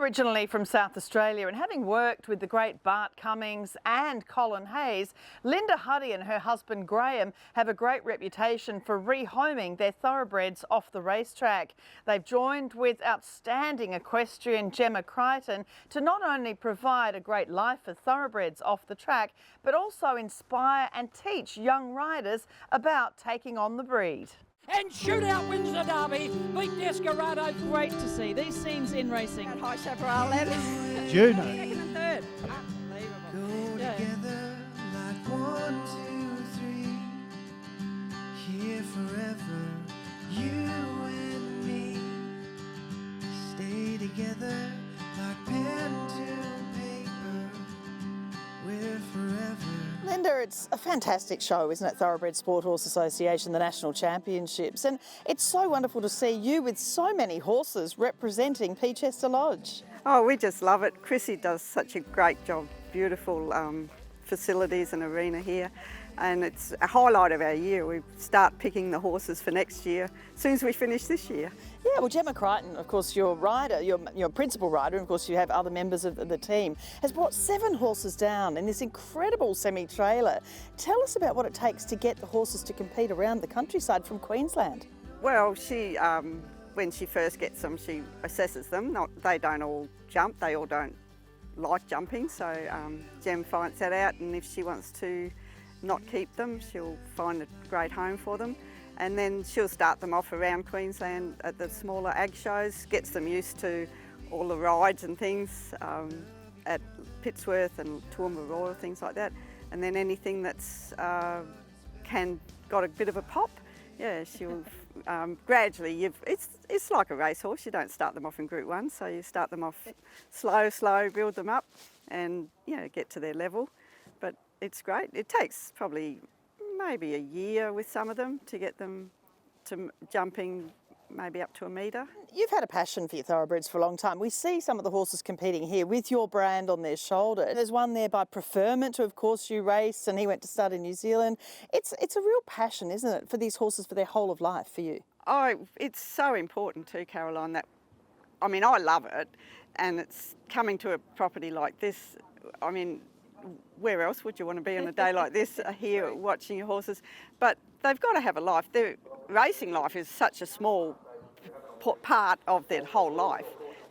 Originally from South Australia and having worked with the great Bart Cummings and Colin Hayes, Linda Huddy and her husband Graham have a great reputation for rehoming their thoroughbreds off the racetrack. They've joined with outstanding equestrian Gemma Creighton to not only provide a great life for thoroughbreds off the track, but also inspire and teach young riders about taking on the breed. And Shootout wins the derby. Beat Desperado. Great to see these scenes in racing. High Chaparral, that is Juno. second and third. Unbelievable. Go together like 1, 2, 3. Here forever, you and me. Stay together like pen to paper. We're forever. Linda, it's a fantastic show, isn't it? Thoroughbred Sport Horse Association, the National Championships. And it's so wonderful to see you with so many horses representing Peachester Lodge. Oh, we just love it. Chrissy does such a great job. Beautiful facilities and arena here. And it's a highlight of our year. We start picking the horses for next year as soon as we finish this year. Yeah, well, Gemma Creighton, of course, your rider, your principal rider, and of course you have other members of the team, has brought 7 horses down in this incredible semi-trailer. Tell us about what it takes to get the horses to compete around the countryside from Queensland. Well, she, when she first gets them, she assesses them. They don't all jump, they all don't like jumping, so Gem finds that out, and if she wants to not keep them, she'll find a great home for them. And then she'll start them off around Queensland at the smaller ag shows, gets them used to all the rides and things at Pittsworth and Toowoomba Royal, things like that. And then anything that's got a bit of a pop, yeah, she'll gradually, it's like a racehorse, you don't start them off in Group 1, so you start them off slow, build them up and, you know, get to their level. But it's great. It takes probably maybe a year with some of them to get them to jumping maybe up to a metre. You've had a passion for your thoroughbreds for a long time. We see some of the horses competing here with your brand on their shoulder. There's one there by Preferment, who of course you race, and he went to start in New Zealand. It's a real passion, isn't it, for these horses for their whole of life for you? Oh, it's so important too, Caroline, that, I mean, I love it, and it's coming to a property like this, I mean, where else would you want to be on a day like this, here watching your horses? But they've got to have a life. Their racing life is such a small part of their whole life.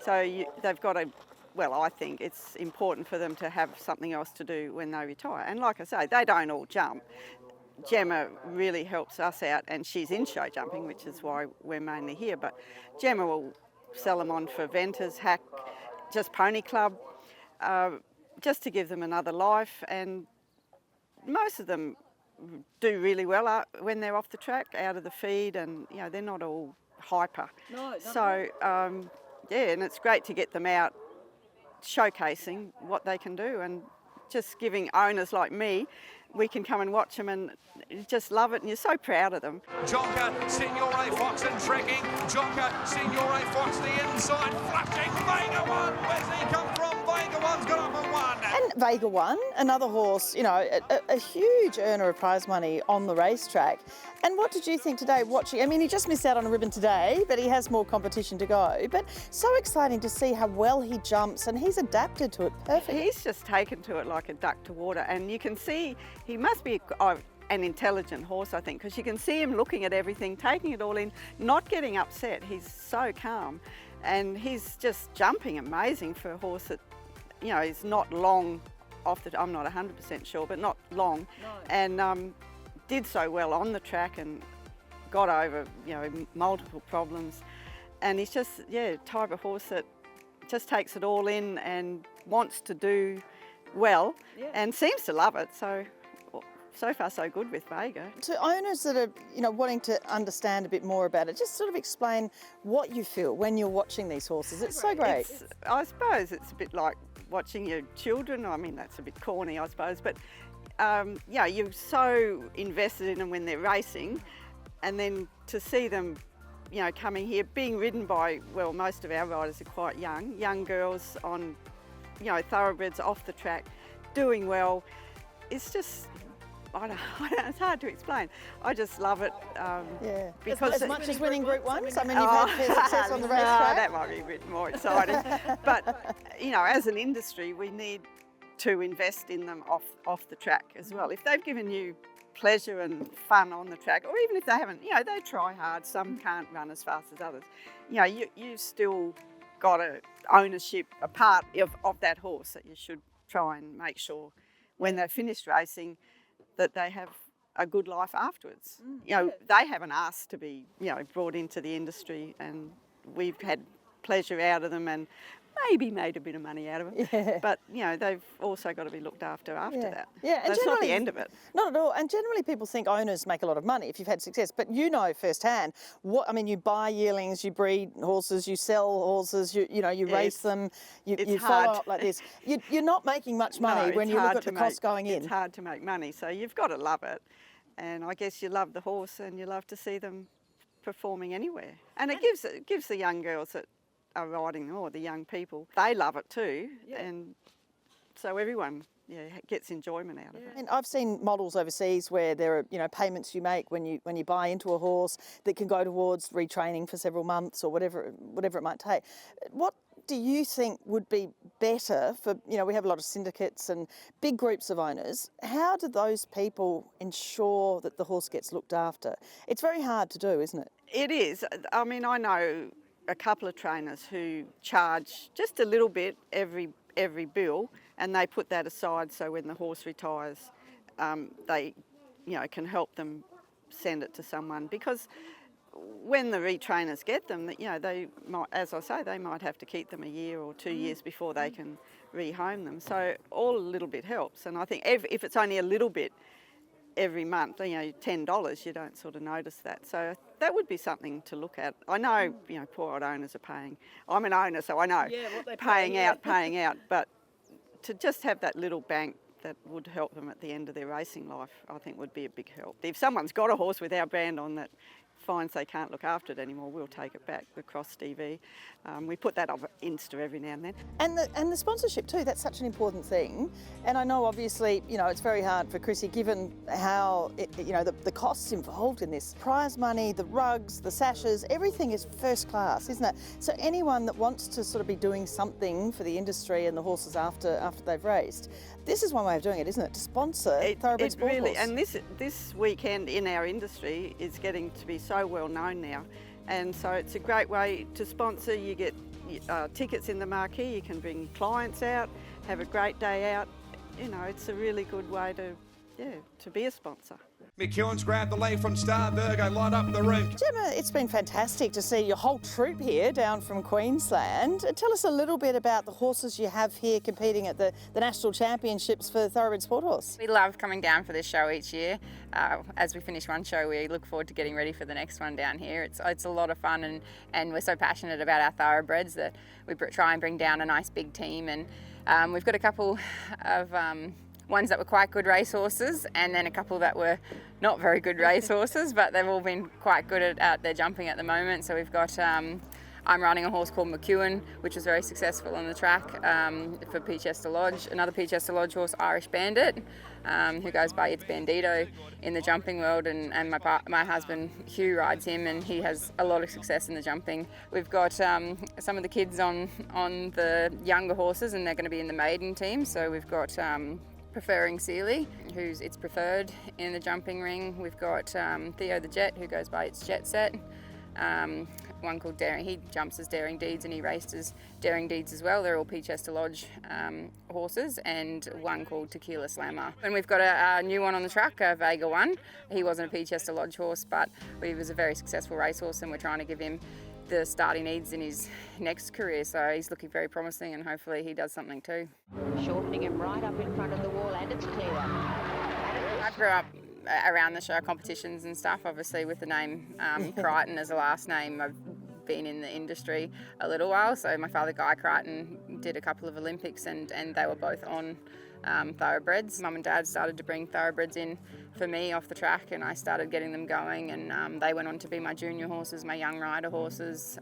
So they've got to, well, I think it's important for them to have something else to do when they retire. And like I say, they don't all jump. Gemma really helps us out, and she's in show jumping, which is why we're mainly here. But Gemma will sell them on for Venters, Hack, just Pony Club, just to give them another life. And most of them do really well when they're off the track, out of the feed, and you know, they're not all hyper. No, so yeah, and it's great to get them out showcasing what they can do, and just giving owners like me, we can come and watch them and just love it, and you're so proud of them. Jonker, Signore Fox and trekking. Jonker, Signore Fox the inside, flashing. Vega 1, where's he come from? Vega 1's got up and won. And Vega 1, another horse, you know, a huge earner of prize money on the racetrack. And what did you think today watching? I mean, he just missed out on a ribbon today, but he has more competition to go. But so exciting to see how well he jumps, and he's adapted to it perfectly. He's just taken to it like a duck to water, and you can see he must be an intelligent horse, I think, because you can see him looking at everything, taking it all in, not getting upset. He's so calm, and he's just jumping amazing for a horse that, you know, is not long off the, I'm not 100% sure, but not long. No. And did so well on the track and got over, you know, multiple problems. And he's just, yeah, type of horse that just takes it all in and wants to do well, yeah, and seems to love it. So far so good with Vega. To owners that are, you know, wanting to understand a bit more about it, just sort of explain what you feel when you're watching these horses. It's so great. I suppose it's a bit like watching your children. I mean, that's a bit corny, I suppose, but yeah, you're so invested in them when they're racing, and then to see them, you know, coming here, being ridden by, well, most of our riders are quite young girls on, you know, thoroughbreds off the track, doing well. It's just I don't, it's hard to explain. I just love it. Yeah. Because as much as winning Group 1s? I mean, you've Oh, had fair success on the no, racetrack. that might be a bit more exciting. But, you know, as an industry, we need to invest in them off the track as well. If they've given you pleasure and fun on the track, or even if they haven't, you know, they try hard. Some can't run as fast as others. You know, you've still got a ownership, a part of that horse that you should try and make sure when they're finished racing that they have a good life afterwards. You know, they haven't asked to be, you know, brought into the industry, and we've had pleasure out of them and maybe made a bit of money out of them. Yeah. But, you know, they've also got to be looked after that. Yeah, and That's not the generally- end of it. Not at all. And generally people think owners make a lot of money if you've had success, but you know firsthand I mean, you buy yearlings, you breed horses, you sell horses, you race them, you follow hard. up like this. You're not making much money No, when it's you look hard at the to cost make- going in. It's hard to make money, so you've got to love it. And I guess you love the horse and you love to see them performing anywhere. And it gives the young girls that are riding them, or the young people, they love it too. And so everyone gets enjoyment out of it. And I've seen models overseas where there are, payments you make when you buy into a horse that can go towards retraining for several months or whatever it might take. What do you think would be better for, we have a lot of syndicates and big groups of owners. How do those people ensure that the horse gets looked after? It's very hard to do, isn't it? It is. I mean, I know a couple of trainers who charge just a little bit every bill, and they put that aside so when the horse retires, they can help them send it to someone, because when the retrainers get them, they might, as I say, they might have to keep them a year or 2 years before they can rehome them. So all a little bit helps, and I think if it's only a little bit every month, $10, you don't sort of notice that. So that would be something to look at. I know, poor old owners are paying. I'm an owner, so I know what they paying out. But to just have that little bank that would help them at the end of their racing life, I think would be a big help. If someone's got a horse with our brand on that finds they can't look after it anymore, we'll take it back across TV. We put that on Insta every now and then. And the sponsorship too, that's such an important thing. And I know obviously, it's very hard for Chrissy given how, the costs involved in this. Prize money, the rugs, the sashes, everything is first class, isn't it? So anyone that wants to sort of be doing something for the industry and the horses after they've raced, this is one way of doing it, isn't it? To sponsor Thoroughbred Sport really, Horse. and this weekend in our industry is getting to be so well known now. And so it's a great way to sponsor. You get tickets in the marquee, you can bring clients out, have a great day out. It's a really good way to be a sponsor. McEwen's grabbed the lead from Star Virgo, light up the ring. Gemma, it's been fantastic to see your whole troop here down from Queensland. Tell us a little bit about the horses you have here competing at the National Championships for Thoroughbred Sport Horse. We love coming down for this show each year. As we finish one show, we look forward to getting ready for the next one down here. It's a lot of fun, and we're so passionate about our Thoroughbreds that we try and bring down a nice big team. And we've got a couple of ones that were quite good racehorses, and then a couple that were not very good racehorses, but they've all been quite good at their jumping at the moment. So we've got, I'm running a horse called McEwen, which was very successful on the track for Peachester Lodge. Another Peachester Lodge horse, Irish Bandit, who goes by It's Bandito in the jumping world, and my husband Hugh rides him, and he has a lot of success in the jumping. We've got some of the kids on the younger horses, and they're going to be in the maiden team. So we've got Preferring Sealy, who's It's Preferred in the jumping ring. We've got Theo the Jet, who goes by It's Jet Set. One called Daring, he jumps as Daring Deeds, and he raced as Daring Deeds as well. They're all Peachester Lodge horses, and one called Tequila Slammer. And we've got a new one on the track, Vega One. He wasn't a Peachester Lodge horse, but he was a very successful racehorse, and we're trying to give him the start he needs in his next career. So he's looking very promising, and hopefully he does something too. Shortening him right up in front of the wall, and it's clear. I grew up around the show competitions and stuff, obviously with the name Creighton as a last name. I've been in the industry a little while, so my father Guy Creighton did a couple of Olympics, and they were both on Thoroughbreds. Mum and Dad started to bring Thoroughbreds in for me off the track, and I started getting them going, and they went on to be my junior horses, my young rider horses,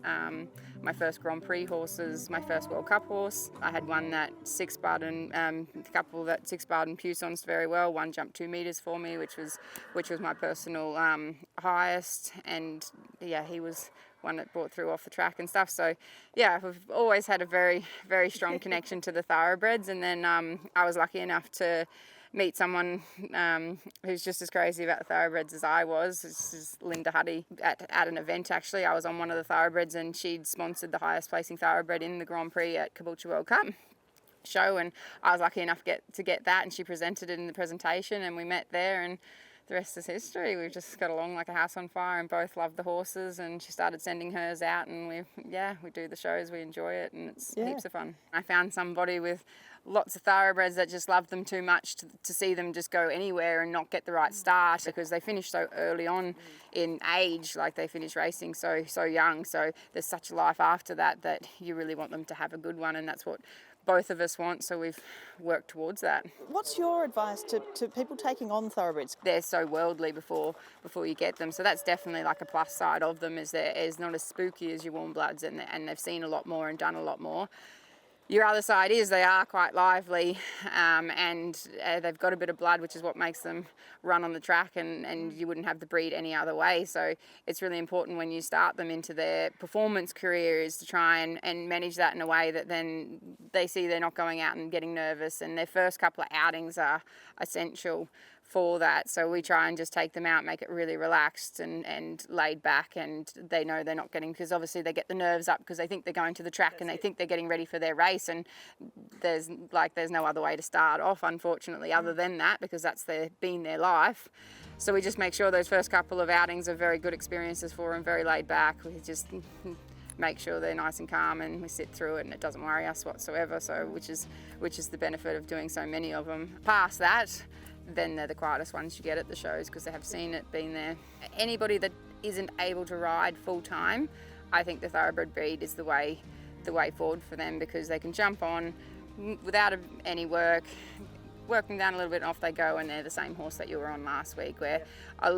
my first Grand Prix horses, my first World Cup horse. I had one that six-barred and a couple that six-barred and puissance very well. One jumped 2 metres for me, which was my personal highest, and yeah, he was one that brought through off the track and stuff. So yeah, we've always had a very, very strong connection to the Thoroughbreds, and then I was lucky enough to meet someone who's just as crazy about the Thoroughbreds as I was. This is Linda Huddy at an event actually. I was on one of the Thoroughbreds and she'd sponsored the highest placing Thoroughbred in the Grand Prix at Caboolture World Cup show, and I was lucky enough to get that, and she presented it in the presentation and we met there, and the rest is history. We've just got along like a house on fire and both love the horses, and she started sending hers out, and we do the shows, we enjoy it, and it's heaps of fun. I found somebody with lots of Thoroughbreds that just love them too much to see them just go anywhere and not get the right start, because they finish so early on in age, like they finish racing so young, so there's such a life after that you really want them to have a good one, and that's what both of us want, so we've worked towards that. What's your advice to people taking on Thoroughbreds? They're so worldly before you get them, so that's definitely like a plus side of them, is they're not as spooky as your warm bloods, and they've seen a lot more and done a lot more. Your other side is they are quite lively, and they've got a bit of blood, which is what makes them run on the track, and you wouldn't have the breed any other way. So it's really important when you start them into their performance career is to try and manage that in a way that then they see they're not going out and getting nervous, and their first couple of outings are essential for that. So we try and just take them out, make it really relaxed and laid back, and they know they're not getting, because obviously they get the nerves up because they think they're going to the track and they think they're getting ready for their race, and there's no other way to start off, unfortunately, other than that, because that's been their life. So we just make sure those first couple of outings are very good experiences for them, very laid back. We just make sure they're nice and calm, and we sit through it and it doesn't worry us whatsoever, so which is the benefit of doing so many of them. Past that, then they're the quietest ones you get at the shows, because they have seen it, been there. Anybody that isn't able to ride full time, I think the Thoroughbred breed is the way forward for them, because they can jump on without any work them down a little bit and off they go, and they're the same horse that you were on last week, where a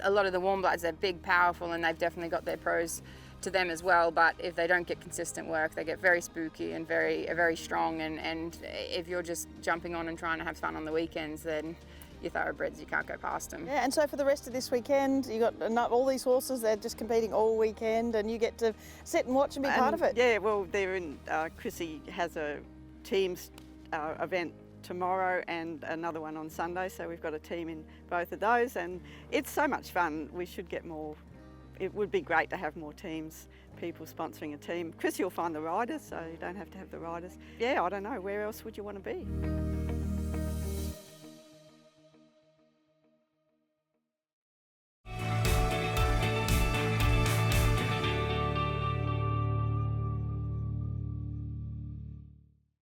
lot of the warm bloods, they're big, powerful, and they've definitely got their pros to them as well, but if they don't get consistent work, they get very spooky and very strong, and if you're just jumping on and trying to have fun on the weekends, then your Thoroughbreds, you can't go past them. Yeah, and so for the rest of this weekend, you got all these horses, they're just competing all weekend, and you get to sit and watch and be part of it. Yeah, well, they're in, Chrissy has a teams event tomorrow and another one on Sunday, so we've got a team in both of those, and it's so much fun. We should get more. It would be great to have more teams, people sponsoring a team. Chrissy will find the riders, so you don't have to have the riders. Yeah, I don't know, where else would you want to be?